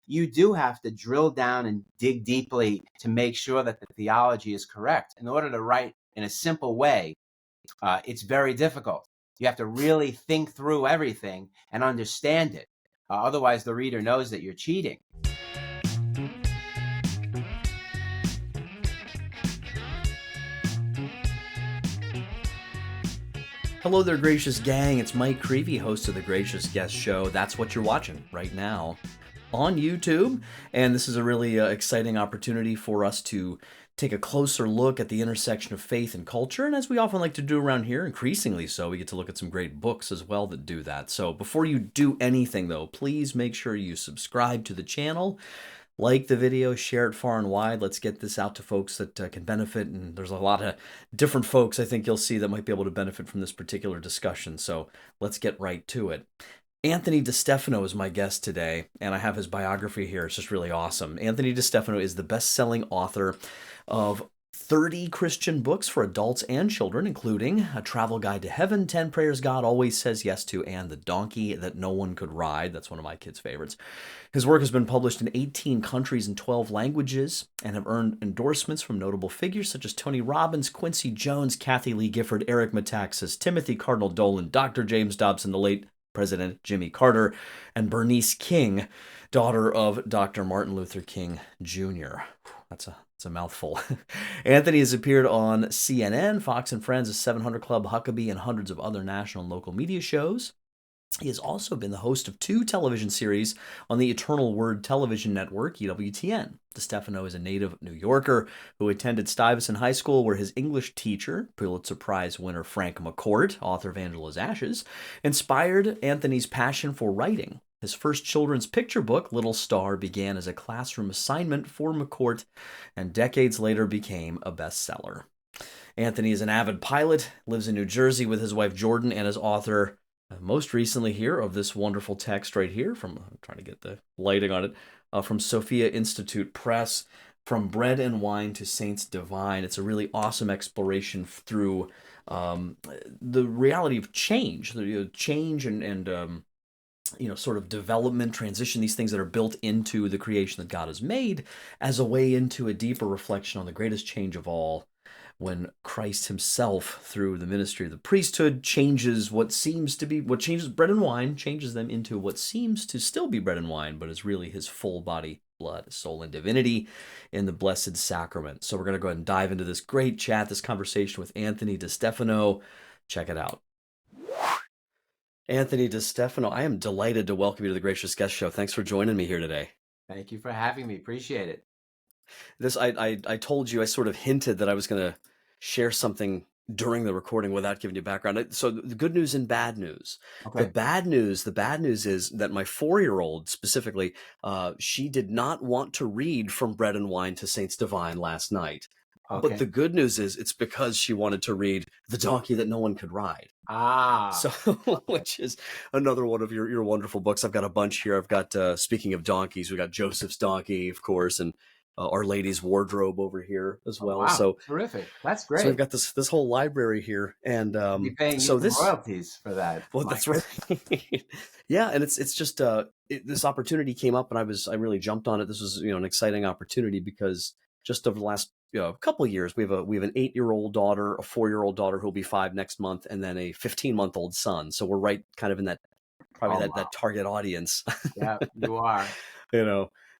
you do have to drill down and dig deeply to make sure that the theology is correct. In order to write in a simple way, it's very difficult. You have to really think through everything and understand it. Otherwise, the reader knows that you're cheating. Hello there, Gracious Gang. It's Mike Creavey, host of the Gracious Guest Show. That's what you're watching right now on YouTube. And this is a really exciting opportunity for us to take a closer look at the intersection of faith and culture. And as we often like to do around here, increasingly so, we get to look at some great books as well that do that. So before you do anything, though, please make sure you subscribe to the channel. Like the video, share it far and wide. Let's get this out to folks that can benefit. And there's a lot of different folks I think you'll see that might be able to benefit from this particular discussion. So let's get right to it. Anthony DeStefano is my guest today, and I have his biography here. It's just really awesome. Anthony DeStefano is the best-selling author of 30 Christian books for adults and children, including A Travel Guide to Heaven, 10 Prayers God Always Says Yes To, and The Donkey That No One Could Ride. That's one of my kids' favorites. His work has been published in 18 countries and 12 languages and have earned endorsements from notable figures such as Tony Robbins, Quincy Jones, Kathy Lee Gifford, Eric Metaxas, Timothy Cardinal Dolan, Dr. James Dobson, the late President Jimmy Carter, and Bernice King, daughter of Dr. Martin Luther King Jr. That's a mouthful. Anthony has appeared on CNN, Fox and Friends, The 700 Club, Huckabee, and hundreds of other national and local media shows. He has also been the host of 2 television series on the Eternal Word television network, EWTN. DeStefano is a native New Yorker who attended Stuyvesant High School, where his English teacher, Pulitzer Prize winner Frank McCourt, author of Angela's Ashes, inspired Anthony's passion for writing. His first children's picture book, Little Star, began as a classroom assignment for McCourt and decades later became a bestseller. Anthony is an avid pilot, lives in New Jersey with his wife Jordan, and is author most recently here of this wonderful text right here from, I'm trying to get the lighting on it, from Sophia Institute Press, From Bread and Wine to Saints Divine. It's a really awesome exploration through the reality of change, change and sort of development, transition, these things that are built into the creation that God has made as a way into a deeper reflection on the greatest change of all, when Christ himself, through the ministry of the priesthood, changes what changes bread and wine, changes them into what seems to still be bread and wine, but is really his full body, blood, soul, and divinity in the Blessed Sacrament. So we're going to go ahead and dive into this great chat, this conversation with Anthony DeStefano. Check it out. Anthony DeStefano, I am delighted to welcome you to the Gracious Guest Show. Thanks for joining me here today. Thank you for having me. Appreciate it. I told you, I sort of hinted that I was going to share something during the recording without giving you background. So the good news and bad news. Okay. The bad news is that my 4-year-old specifically, she did not want to read From Bread and Wine to Saints Divine last night. Okay. But the good news is it's because she wanted to read The Donkey That No One Could Ride. So, which is another one of your wonderful books. I've got a bunch here. I've got, speaking of donkeys, we've got Joseph's Donkey, of course, and Our Lady's Wardrobe over here as well. Wow, so terrific! That's great. So we've got this whole library here, and be paying royalties for that. Well, Mike. That's right. Yeah, and it's just this opportunity came up, and I really jumped on it. This was an exciting opportunity because just over the last couple of years, we have an 8-year-old daughter, a 4-year-old daughter who'll be 5 next month, and then a 15-month-old son. So we're right kind of in that that target audience. Yeah, you are.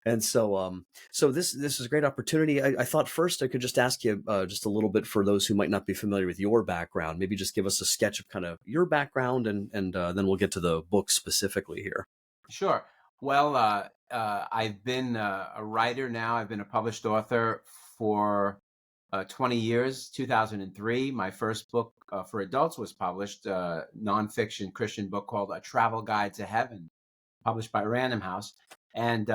And so this is a great opportunity. I thought first I could just ask you just a little bit for those who might not be familiar with your background. Maybe just give us a sketch of kind of your background, and then we'll get to the book specifically here. Sure. Well, I've been a writer now. I've been a published author for 20 years. 2003, my first book for adults was published, a nonfiction Christian book called A Travel Guide to Heaven, published by Random House. And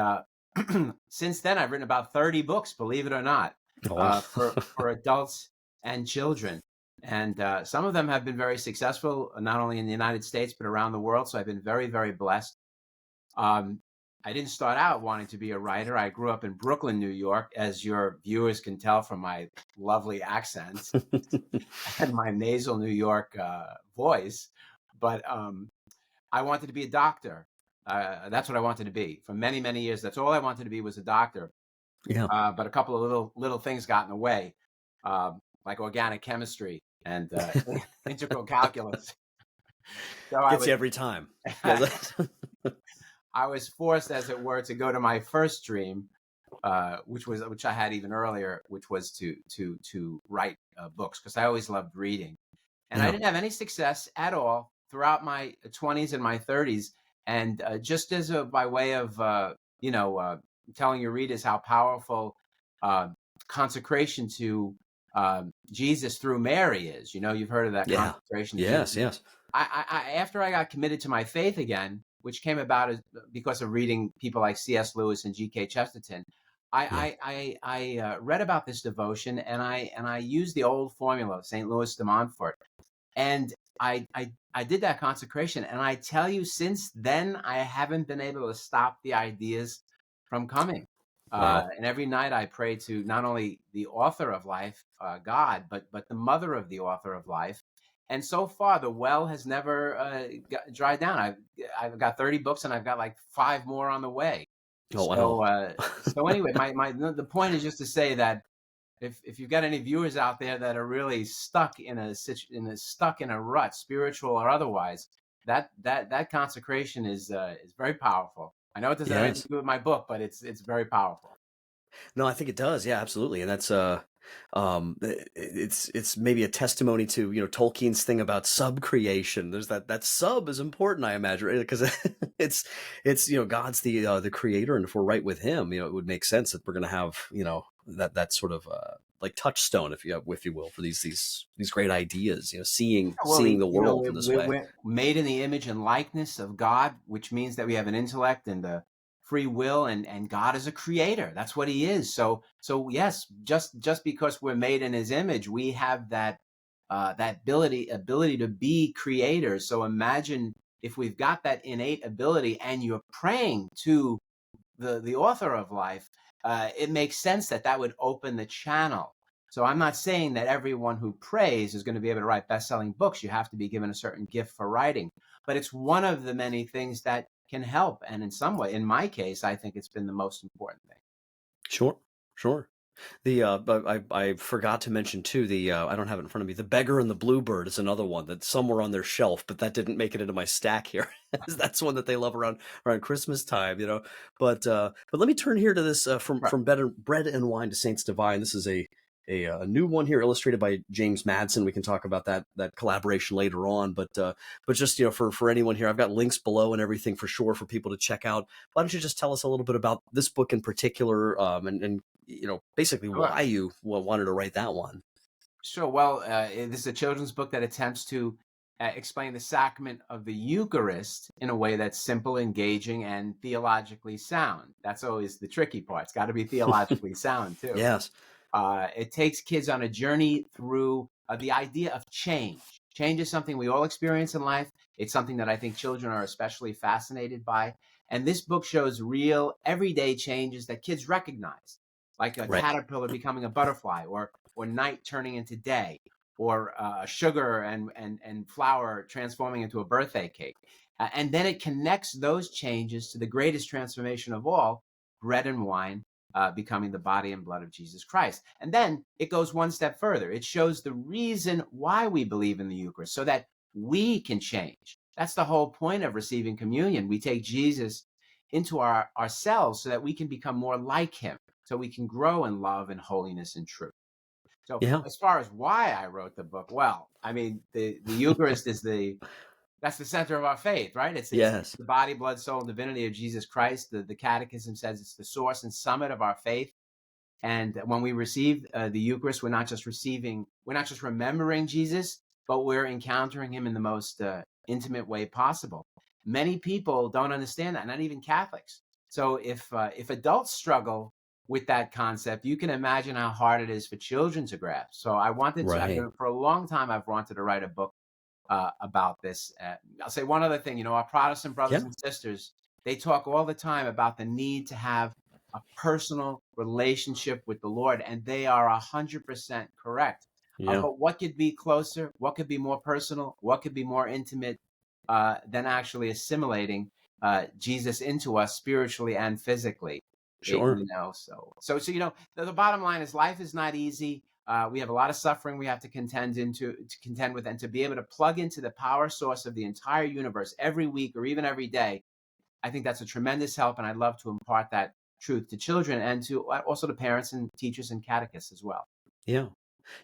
since then, I've written about 30 books, believe it or not, for adults and children. And some of them have been very successful, not only in the United States, but around the world. So I've been very, very blessed. I didn't start out wanting to be a writer. I grew up in Brooklyn, New York, as your viewers can tell from my lovely accent and my nasal New York voice. But I wanted to be a doctor. That's what I wanted to be for many, many years. That's all I wanted to be, was a doctor. Yeah. But a couple of little things got in the way, like organic chemistry and integral calculus. So Gets you every time. I was forced, as it were, to go to my first dream, which I had even earlier, which was to write books, because I always loved reading, and I Yeah. didn't have any success at all throughout my 20s and my 30s. And just as by way of telling your readers how powerful uh, consecration to Jesus through Mary is. You've heard of that Yeah. consecration to Jesus. Yes. Yes. After I got committed to my faith again, which came about because of reading people like C.S. Lewis and G.K. Chesterton, Yeah. I read about this devotion, and I used the old formula of St. Louis de Montfort, and I did that consecration, and I tell you, since then I haven't been able to stop the ideas from coming. Wow. And every night I pray to not only the author of life, God, but the mother of the author of life. And so far, the well has never dried down. I've got 30 books, and I've got like 5 more on the way. Oh, wow. So anyway, the point is just to say that if you've got any viewers out there that are really stuck in a rut, spiritual or otherwise, that consecration is very powerful. I know it doesn't have anything Yes. to do with my book, but it's very powerful. No, I think it does. Yeah, absolutely. And that's it's maybe a testimony to, Tolkien's thing about sub-creation. There's that sub is important, I imagine, because it's God's the creator, and if we're right with him, it would make sense that we're going to have, that sort of like touchstone, if you will, for these great ideas, seeing Well, the world in this way. we're made in the image and likeness of God, which means that we have an intellect and a free will, and God is a creator. That's what he is. So yes, just because we're made in his image, we have that ability to be creators. So imagine if we've got that innate ability, and you're praying to the author of life, it makes sense that would open the channel. So I'm not saying that everyone who prays is going to be able to write best-selling books. You have to be given a certain gift for writing, but it's one of the many things that can help. And in some way, in my case, I think it's been the most important thing. Sure, sure. But I forgot to mention too, I don't have it in front of me. The Beggar and the Bluebird is another one that's somewhere on their shelf, but that didn't make it into my stack here. That's one that they love around Christmas time, But let me turn here to this Right. from Bread and Wine to Saints Divine. This is a new one here, illustrated by James Madsen. We can talk about that collaboration later on, but just for anyone here, I've got links below and everything for sure for people to check out. Why don't you just tell us a little bit about this book in particular, and basically why you wanted to write that one? Sure. Well, this is a children's book that attempts to explain the sacrament of the Eucharist in a way that's simple, engaging, and theologically sound. That's always the tricky part. It's got to be theologically sound too. Yes. It takes kids on a journey through the idea of change. Change is something we all experience in life. It's something that I think children are especially fascinated by. And this book shows real everyday changes that kids recognize, like a Right. caterpillar becoming a butterfly, or night turning into day, or sugar and flour transforming into a birthday cake. And then it connects those changes to the greatest transformation of all, bread and wine becoming the body and blood of Jesus Christ. And then it goes one step further. It shows the reason why we believe in the Eucharist, so that we can change. That's the whole point of receiving communion. We take Jesus into ourselves so that we can become more like him, so we can grow in love and holiness and truth. So Yeah. as far as why I wrote the book, well, I mean, the Eucharist is that's the center of our faith, right? It's Yes. the body, blood, soul, and divinity of Jesus Christ. The Catechism says it's the source and summit of our faith. And when we receive the Eucharist, we're not just remembering Jesus, but we're encountering him in the most intimate way possible. Many people don't understand that, not even Catholics. So if adults struggle with that concept, you can imagine how hard it is for children to grasp. So Right. for a long time, I've wanted to write a book about this. I'll say one other thing. Our Protestant brothers Yeah. and sisters, they talk all the time about the need to have a personal relationship with the Lord, and they are 100% correct. Yeah. But what could be closer? What could be more personal? What could be more intimate than actually assimilating Jesus into us spiritually and physically. Sure. The bottom line is life is not easy. We have a lot of suffering we have to contend with, and to be able to plug into the power source of the entire universe every week or even every day. I think that's a tremendous help, and I'd love to impart that truth to children and to also to parents and teachers and catechists as well. Yeah.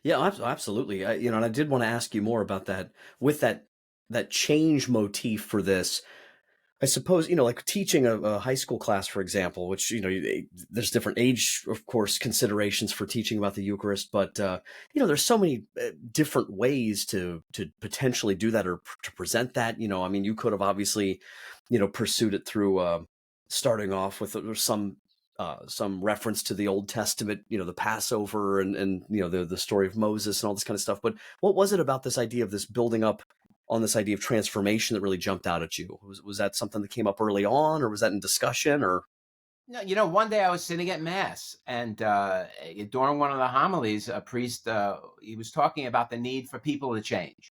Yeah, absolutely. And I did want to ask you more about that with that change motif for this. I suppose, like teaching a high school class, for example, which, there's different age, of course, considerations for teaching about the Eucharist, but, there's so many different ways to potentially do that or to present that. I mean, you could have obviously, pursued it through starting off with some reference to the Old Testament, the Passover and the story of Moses and all this kind of stuff. But what was it about this idea of this building up on this idea of transformation that really jumped out at you? Was that something that came up early on, or was that in discussion, or? No, one day I was sitting at Mass, and during one of the homilies, a priest, he was talking about the need for people to change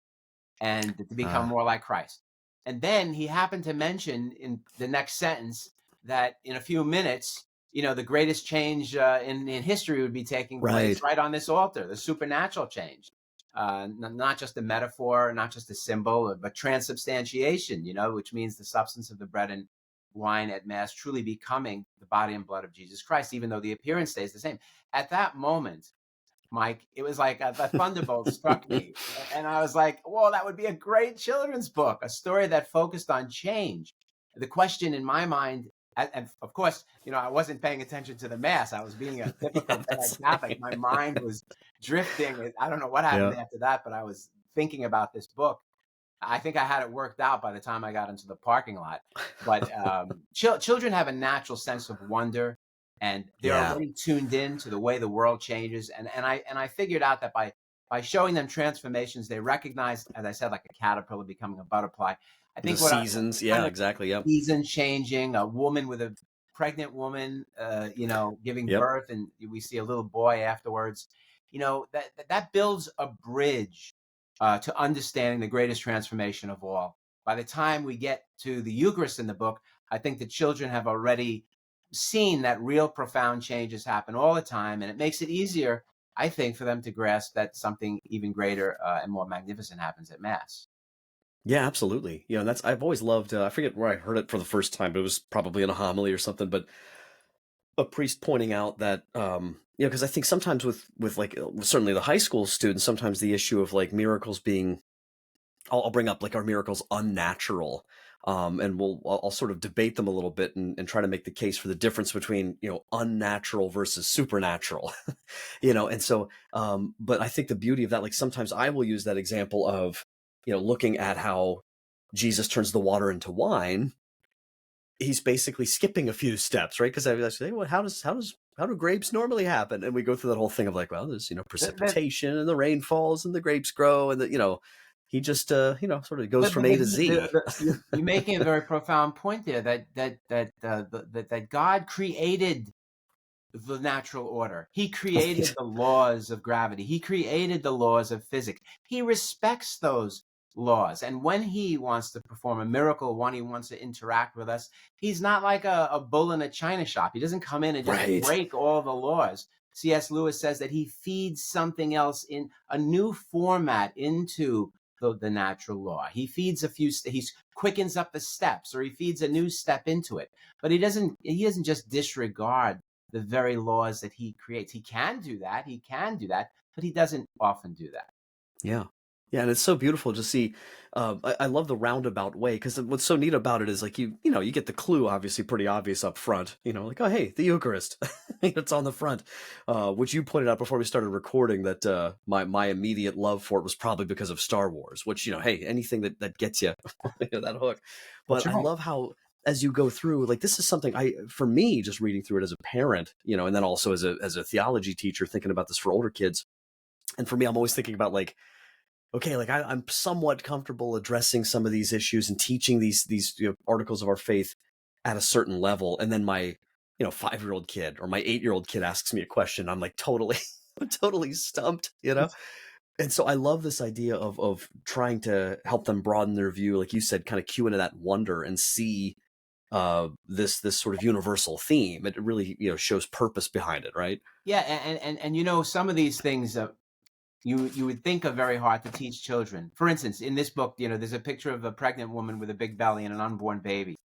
and to become more like Christ. And then he happened to mention in the next sentence that in a few minutes, the greatest change in history would be taking place right on this altar, the supernatural change. Not just a metaphor, not just a symbol, but transubstantiation, which means the substance of the bread and wine at Mass truly becoming the body and blood of Jesus Christ, even though the appearance stays the same. At that moment, Mike, it was like a thunderbolt struck me. And I was like, whoa, that would be a great children's book, a story that focused on change. The question in my mind, and of course, I wasn't paying attention to the Mass. I was being a typical Catholic. My mind was drifting. I don't know what happened after that, but I was thinking about this book. I think I had it worked out by the time I got into the parking lot. But children have a natural sense of wonder, and they're already tuned in to the way the world changes. And I figured out that by showing them transformations, they recognize, as I said, like a caterpillar becoming a butterfly. I think the seasons, exactly, yep. Season changing, a pregnant woman, giving birth, and we see a little boy afterwards. That builds a bridge to understanding the greatest transformation of all. By the time we get to the Eucharist in the book, I think the children have already seen that real profound changes happen all the time, and it makes it easier, I think, for them to grasp that something even greater and more magnificent happens at Mass. Yeah, absolutely. I've always loved, I forget where I heard it for the first time, but it was probably in a homily or something, but a priest pointing out that, because I think sometimes with like, certainly the high school students, sometimes the issue of like miracles being, I'll bring up like, are miracles unnatural? And I'll sort of debate them a little bit and try to make the case for the difference between, unnatural versus supernatural, and so, but I think the beauty of that, like sometimes I will use that example of, looking at how Jesus turns the water into wine. He's basically skipping a few steps, right? Because I say, well, how do grapes normally happen? And we go through that whole thing of like, well, there's precipitation and the rain falls and the grapes grow, and he just sort of goes from A to Z. You're making a very profound point there that God created the natural order. He created the laws of gravity. He created the laws of physics. He respects those laws. And when he wants to perform a miracle, when he wants to interact with us, he's not like a bull in a china shop. He doesn't come in and just break all the laws. C.S. Lewis says that he feeds something else in a new format into the natural law. He feeds he quickens up the steps, or he feeds a new step into it. But he doesn't just disregard the very laws that he creates. He can do that, but he doesn't often do that. Yeah. Yeah, and it's so beautiful to see. I love the roundabout way, because what's so neat about it is like you get the clue obviously pretty obvious up front. Like, oh hey, the Eucharist, it's on the front, which you pointed out before we started recording that my immediate love for it was probably because of Star Wars. Which hey, anything that gets you that hook. But I love how as you go through, like this is something for me just reading through it as a parent, and then also as a theology teacher thinking about this for older kids, and for me I'm always thinking about like, okay, like I'm somewhat comfortable addressing some of these issues and teaching these articles of our faith at a certain level. And then my 5-year-old kid or my 8-year-old kid asks me a question. I'm like totally stumped, And so I love this idea of trying to help them broaden their view. Like you said, kind of cue into that wonder and see this sort of universal theme. It really, shows purpose behind it, right? Yeah, and some of these things you would think are very hard to teach children. For instance, in this book, there's a picture of a pregnant woman with a big belly and an unborn baby.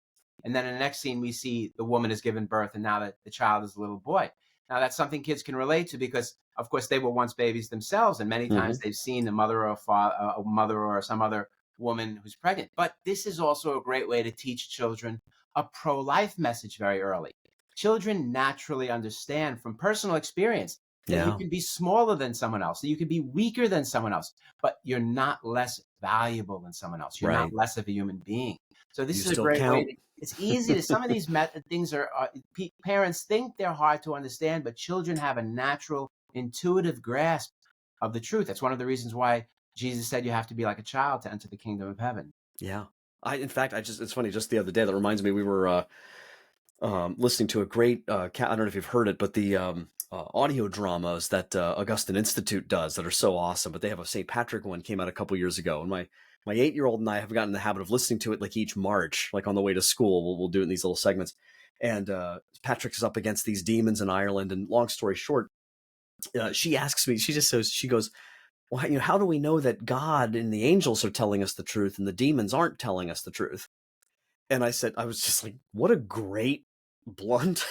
And then in the next scene, we see the woman has given birth, and now that the child is a little boy. Now that's something kids can relate to because, of course, they were once babies themselves, and many times Hmm. they've seen a mother or a mother or some other woman who's pregnant. But this is also a great way to teach children a pro-life message very early. Children naturally understand from personal experience that you Yeah, can be smaller than someone else, that you can be weaker than someone else, but you're not less valuable than someone else. You're not right. less of a human being. So this You is a still great way count. to. It's easy to some of these things parents think they're hard to understand, but children have a natural, intuitive grasp of the truth. That's one of the reasons why Jesus said you have to be like a child to enter the kingdom of heaven. Yeah. In fact, it's funny, just the other day, that reminds me, we were listening to a great, I don't know if you've heard it, but the audio dramas that Augustine Institute does that are so awesome. But they have a St. Patrick one, came out a couple years ago, and my 8-year-old and I have gotten in the habit of listening to it like each March, like on the way to school. We'll do it in these little segments. And Patrick is up against these demons in Ireland. And long story short, she asks me, she goes, well, how do we know that God and the angels are telling us the truth and the demons aren't telling us the truth? And I was just like, what a great, blunt,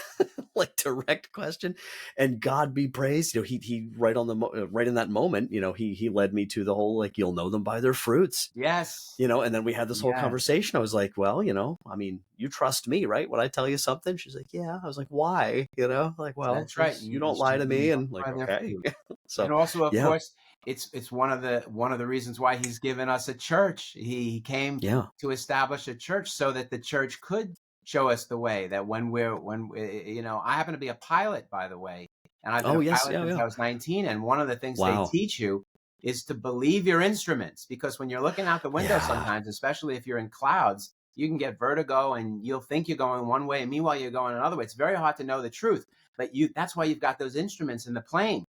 like direct question. And God be praised. He right on right in that moment, he led me to the whole, like, you'll know them by their fruits. Yes. And then we had this whole Yes. conversation. I was like, well, I mean, you trust me, right? When I tell you something, she's like, yeah. I was like, why? Like, well, That's right. because you don't lie to Children me. know And like, by their okay. fruit. So And also, of yeah, course, it's one of the reasons why he's given us a church. He came yeah. to establish a church so that the church could show us the way. That I happen to be a pilot, by the way, and I've been Oh a yes. pilot Yeah. since Yeah. I was 19. And one of the things they Wow. teach you is to believe your instruments, because when you're looking out the window, Yeah. sometimes, especially if you're in clouds, you can get vertigo, and you'll think you're going one way, and meanwhile you're going another way. It's very hard to know the truth, but that's why you've got those instruments in the plane,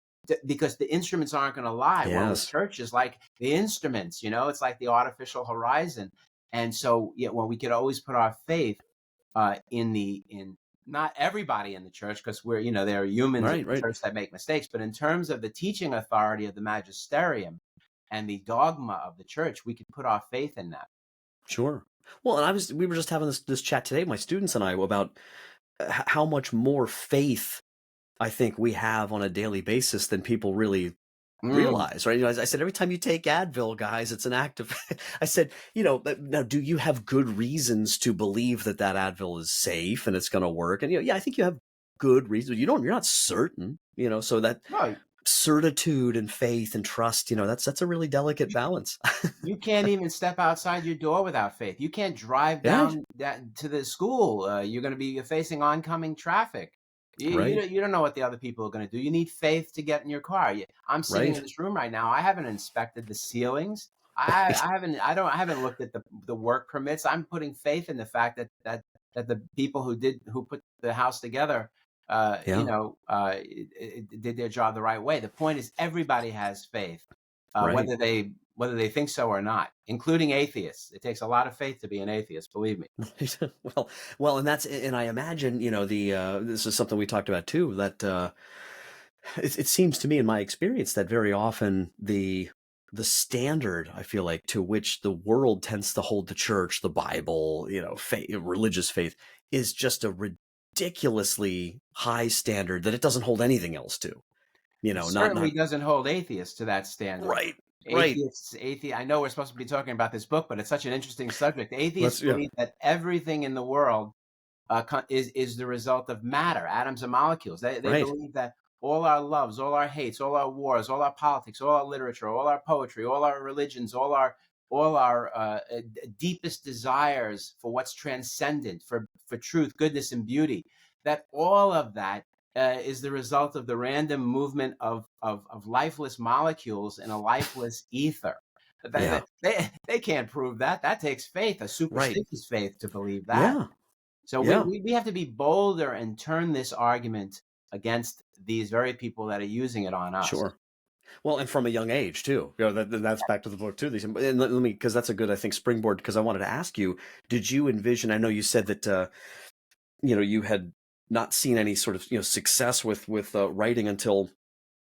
because the instruments aren't going to lie. Well, the Yes. church is like the instruments, it's like the artificial horizon. And so, yeah, well, we could always put our faith in not everybody in the church, because there are humans in Right. the Right. church that make mistakes, but in terms of the teaching authority of the magisterium and the dogma of the church, we could put our faith in that. Sure. Well, and we were just having this chat today, my students and I, about how much more faith I think we have on a daily basis than people really Mm. realize, right? I said, every time you take Advil, guys, it's an act of, I said, now, do you have good reasons to believe that Advil is safe and it's going to work? And, yeah, I think you have good reasons. You're not certain, so that No, certitude and faith and trust, that's a really delicate balance. you can't even step outside your door without faith. You can't drive Yeah. down to the school. You're going to be facing oncoming traffic. Right. You don't know what the other people are going to do. You need faith to get in your car. I'm sitting in Right. this room right now. I haven't inspected the ceilings. Right. I haven't looked at the work permits. I'm putting faith in the fact that the people who put the house together, Yeah. did their job the right way. The point is, everybody has faith, Right. whether they think so or not, including atheists. It takes a lot of faith to be an atheist, believe me. well, and I imagine, this is something we talked about too, that it seems to me, in my experience, that very often the standard, I feel like, to which the world tends to hold the church, the Bible, faith, religious faith, is just a ridiculously high standard that it doesn't hold anything else to. It Not certainly doesn't hold atheists to that standard. right, right. Atheists, I know we're supposed to be talking about this book, but it's such an interesting subject. Atheists Yeah, believe that everything in the world is the result of matter, atoms and molecules. They right. believe that all our loves, all our hates, all our wars, all our politics, all our literature, all our poetry, all our religions, all our deepest desires for what's transcendent, for truth, goodness, and beauty, that all of that is the result of the random movement of lifeless molecules in a lifeless ether. Yeah, They can't prove that. That takes faith, a right. superstitious faith, to believe that. Yeah, So we, yeah. we we have to be bolder and turn this argument against these very people that are using it on us. Sure. Well, and from a young age too. That's back to the book too. And let me, because that's a good, I think, springboard. Because I wanted to ask you, did you envision? I know you said that you had not seen any sort of success with writing until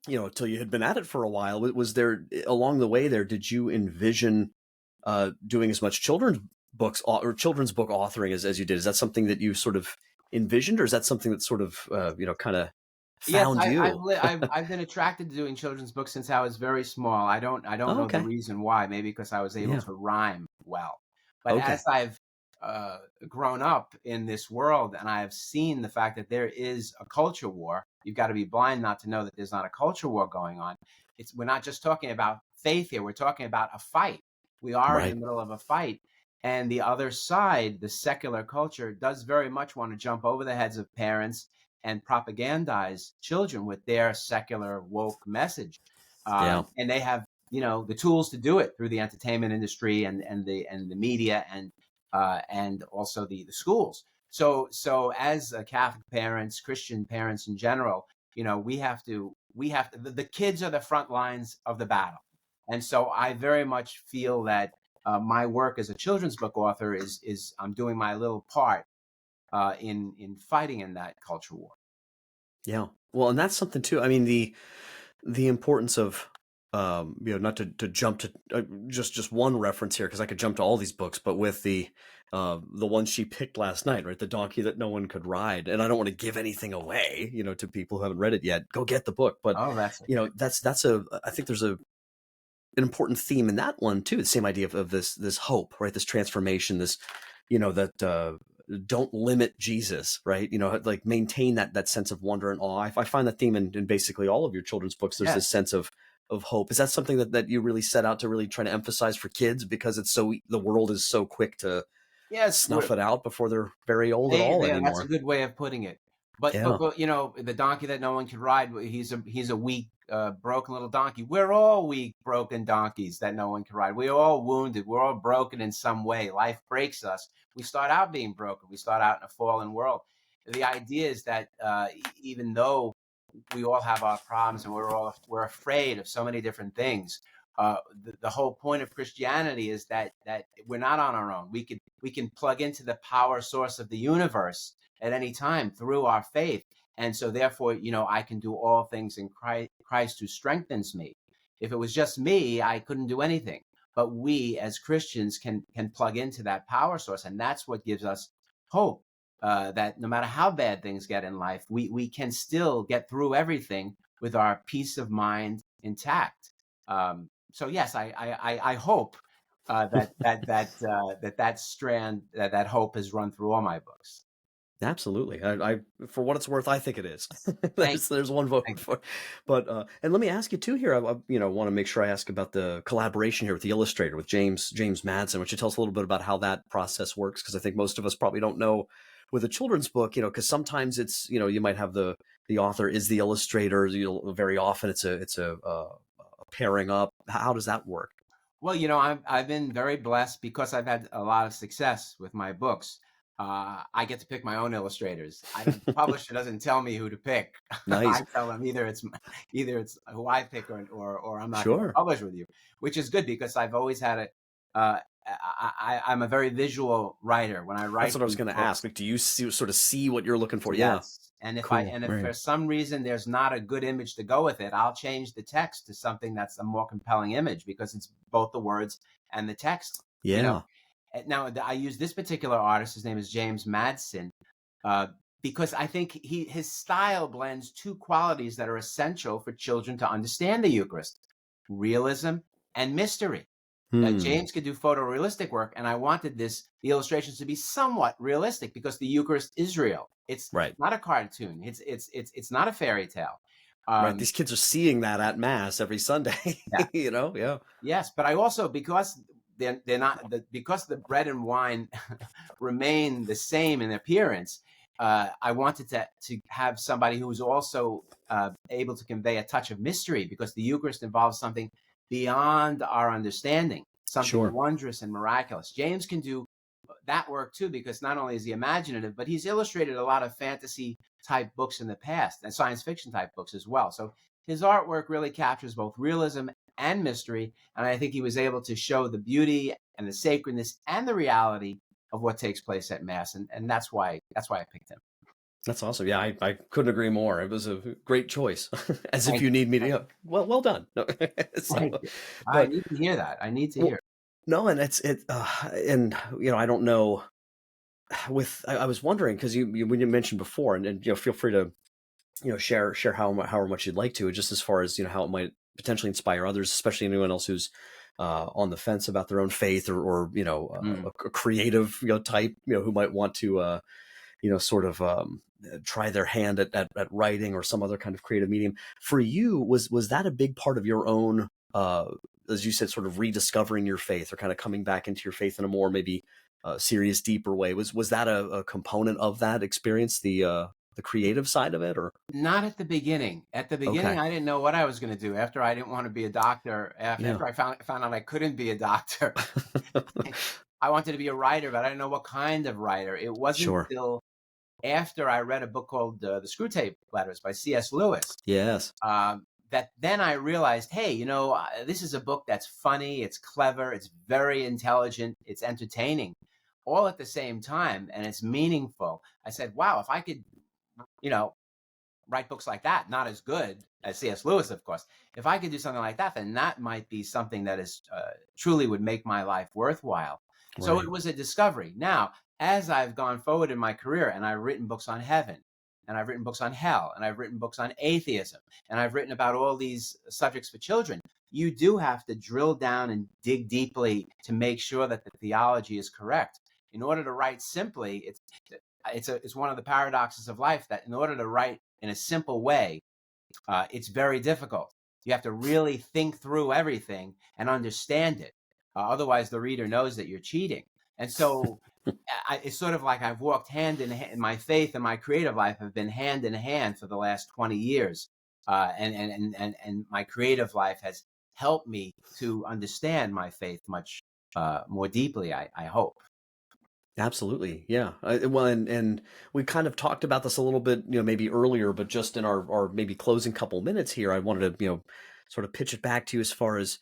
until you had been at it for a while. Was there along the way there? Did you envision doing as much children's books or children's book authoring as you did? Is that something that you sort of envisioned, or is that something that sort of kind of Yes, found you? I've been attracted to doing children's books since I was very small. I don't Oh, know the okay. reason why. Maybe because I was able Yeah. to rhyme well. But as Okay. I've grown up in this world and I've seen the fact that there is a culture war, you've got to be blind not to know that there's not a culture war going on. We're not just talking about faith here. We're talking about a fight. We are in the Right. middle of a fight. And the other side, the secular culture, does very much want to jump over the heads of parents and propagandize children with their secular woke message. Yeah. And they have, the tools to do it through the entertainment industry and the media and also the schools. So as Catholic parents, Christian parents in general, we have to. The kids are the front lines of the battle, and so I very much feel that my work as a children's book author is I'm doing my little part in fighting in that culture war. Yeah. Well, and that's something too. I mean, the importance of not to jump to just one reference here, because I could jump to all these books, but with the one she picked last night, right? The donkey that no one could ride. And I don't want to give anything away, to people who haven't read it yet. Go get the book. But Oh, that's that's I think there's an important theme in that one too. The same idea of this hope, right? This transformation, this, that don't limit Jesus, right? Like maintain that sense of wonder and awe. I find that theme in basically all of your children's books. There's this yes. sense of hope. Is that something that you really set out to really try to emphasize for kids, because the world is so quick to Yes, snuff it out before they're very old at all that's a anymore? good way of putting it. But Yeah. but but the donkey that no one can ride. He's a weak, broken little donkey. We're all weak, broken donkeys that no one can ride. We're all wounded. We're all broken in some way. Life breaks us. We start out being broken. We start out in a fallen world. The idea is that even though we all have our problems and we're afraid of so many different things. The whole point of Christianity is that we're not on our own. We can plug into the power source of the universe at any time through our faith, and so therefore, I can do all things in Christ who strengthens me. If it was just me, I couldn't do anything. But we as Christians can plug into that power source, and that's what gives us hope, that no matter how bad things get in life, we can still get through everything with our peace of mind intact. So yes, I hope that strand, that hope has run through all my books. Absolutely. I for what it's worth, I think it is. Thank There's one vote thank you. for, but and let me ask you too here. I want to make sure I ask about the collaboration here with the illustrator, with James Madsen. Would you tell us a little bit about how that process works? Because I think most of us probably don't know with a children's book, because sometimes it's you might have the author is the illustrator. Very often it's a pairing up. How does that work? Well, I've been very blessed because I've had a lot of success with my books. I get to pick my own illustrators. The publisher doesn't tell me who to pick. I Nice. tell them either it's who I pick, or I'm not going to Sure. publish with you, which is good because I've always had a. I'm a very visual writer. When I That's write what I was these going to ask. books, Like, do you sort of see what you're looking for? Yeah. yes. And if I Cool. and if Right. for some reason there's not a good image to go with it, I'll change the text to something that's a more compelling image because it's both the words and the text. You know. Yeah. Now I use this particular artist. His name is James Madsen, uh, because I think his style blends two qualities that are essential for children to understand the Eucharist: realism and mystery. Hmm. James could do photorealistic work, and I wanted the illustrations to be somewhat realistic because the Eucharist is real. It's Right. not a cartoon. It's not a fairy tale. Right. Um, These kids are seeing that at mass every Sunday. yeah, Yeah. yes, but I also, because they're not because the bread and wine remain the same in appearance. I wanted to have somebody who was also able to convey a touch of mystery because the Eucharist involves something beyond our understanding, something Sure. wondrous and miraculous. James can do that work too because not only is he imaginative, but he's illustrated a lot of fantasy type books in the past and science fiction type books as well. So his artwork really captures both realism and mystery, and I think he was able to show the beauty and the sacredness and the reality of what takes place at Mass, and that's why I picked him. That's awesome. Yeah, I couldn't agree more. It was a great choice. As if Thank you you. need me to, well done. No. Thank So, you. I but need to hear that. I need to well, hear. no, and and I don't know. I was wondering because when you mentioned before, and feel free to share however much you'd like to, just as far as how it might potentially inspire others, especially anyone else who's on the fence about their own faith, or Mm. a creative type who might want to sort of try their hand at writing or some other kind of creative medium. For you, was that a big part of your own, as you said, sort of rediscovering your faith, or kind of coming back into your faith in a more maybe serious, deeper way? Was that a component of that experience, the creative side of it, or? Not at the beginning. At the beginning, Okay. I didn't know what I was going to do. After I didn't want to be a doctor, Yeah. after I found out I couldn't be a doctor, I wanted to be a writer, but I didn't know what kind of writer. It wasn't Sure. until after I read a book called The Screwtape Letters by C.S. Lewis, Yes. that then I realized, hey, this is a book that's funny, it's clever, it's very intelligent, it's entertaining, all at the same time, and it's meaningful. I said, wow, if I could, you know, write books like that, not as good as C.S. Lewis, of course. If I could do something like that, then that might be something that is truly would make my life worthwhile. So it Right. was a discovery. Now, as I've gone forward in my career, and I've written books on heaven, and I've written books on hell, and I've written books on atheism, and I've written about all these subjects for children, you do have to drill down and dig deeply to make sure that the theology is correct. In order to write simply, it's one of the paradoxes of life that in order to write in a simple way, it's very difficult. You have to really think through everything and understand it. Otherwise, the reader knows that you're cheating. And so it's sort of like I've walked hand in hand. My faith and my creative life have been hand in hand for the last 20 years. And my creative life has helped me to understand my faith much more deeply, I hope. Absolutely. Yeah. Well, and we kind of talked about this a little bit, maybe earlier, but just in our maybe closing couple minutes here, I wanted to, sort of pitch it back to you as far as,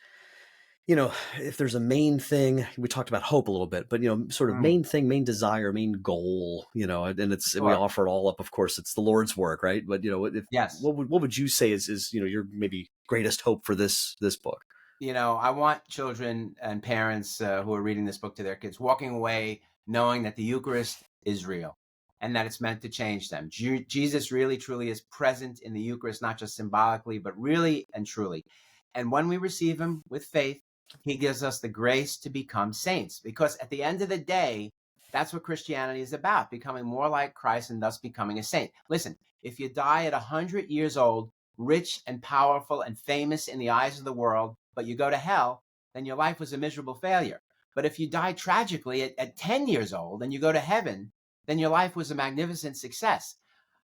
if there's a main thing. We talked about hope a little bit, but, sort of Mm, main thing, main desire, main goal, and we sure. offer it all up. Of course, it's the Lord's work, right? But, Yes. what would you say is, your maybe greatest hope for this book? I want children and parents who are reading this book to their kids walking away knowing that the Eucharist is real and that it's meant to change them. Jesus really, truly is present in the Eucharist, not just symbolically, but really and truly. And when we receive him with faith, he gives us the grace to become saints, because at the end of the day, that's what Christianity is about, becoming more like Christ and thus becoming a saint. Listen, if you die at 100 years old, rich and powerful and famous in the eyes of the world, but you go to hell, then your life was a miserable failure. But if you die tragically at 10 years old and you go to heaven, then your life was a magnificent success.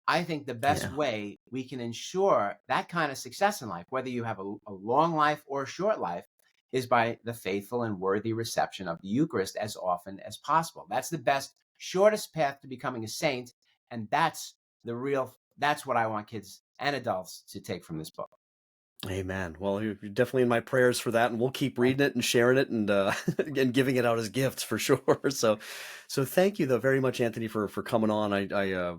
I think the best Yeah. way we can ensure that kind of success in life, whether you have a long life or a short life, is by the faithful and worthy reception of the Eucharist as often as possible. That's the best, shortest path to becoming a saint. And that's what I want kids and adults to take from this book. Amen. Well, you're definitely in my prayers for that, and we'll keep Thank reading it and sharing it, and and giving it out as gifts for sure. So thank you though very much, Anthony, for coming on. I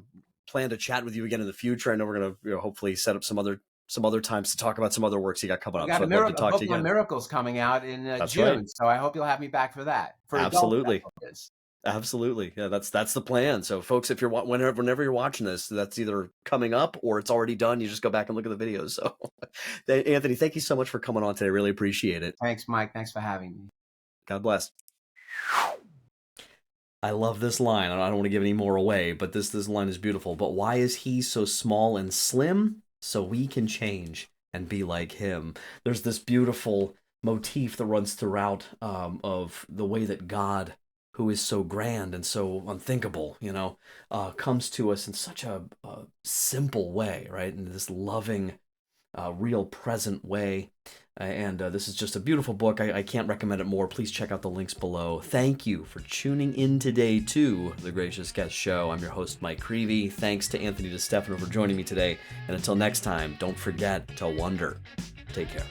plan to chat with you again in the future. I know we're gonna hopefully set up some other times to talk about some other works you got coming We up. got So I'd love to a talk to book you on again. miracles coming out in That's right. June, so I hope you'll have me back for that. For adults, that Absolutely. book is. Absolutely. Yeah, that's the plan. So folks, if you're whenever you're watching this, that's either coming up or it's already done. You just go back and look at the videos. So Anthony, thank you so much for coming on today. Really appreciate it. Thanks, Mike. Thanks for having me. God bless. I love this line. I don't want to give any more away, but this line is beautiful. But why is he so small and slim? So we can change and be like him. There's this beautiful motif that runs throughout, of the way that God, who is so grand and so unthinkable, comes to us in such a simple way, right? In this loving, real present way. And this is just a beautiful book. I can't recommend it more. Please check out the links below. Thank you for tuning in today to The Gracious Guest Show. I'm your host, Mike Creavey. Thanks to Anthony DeStefano for joining me today. And until next time, don't forget to wonder. Take care.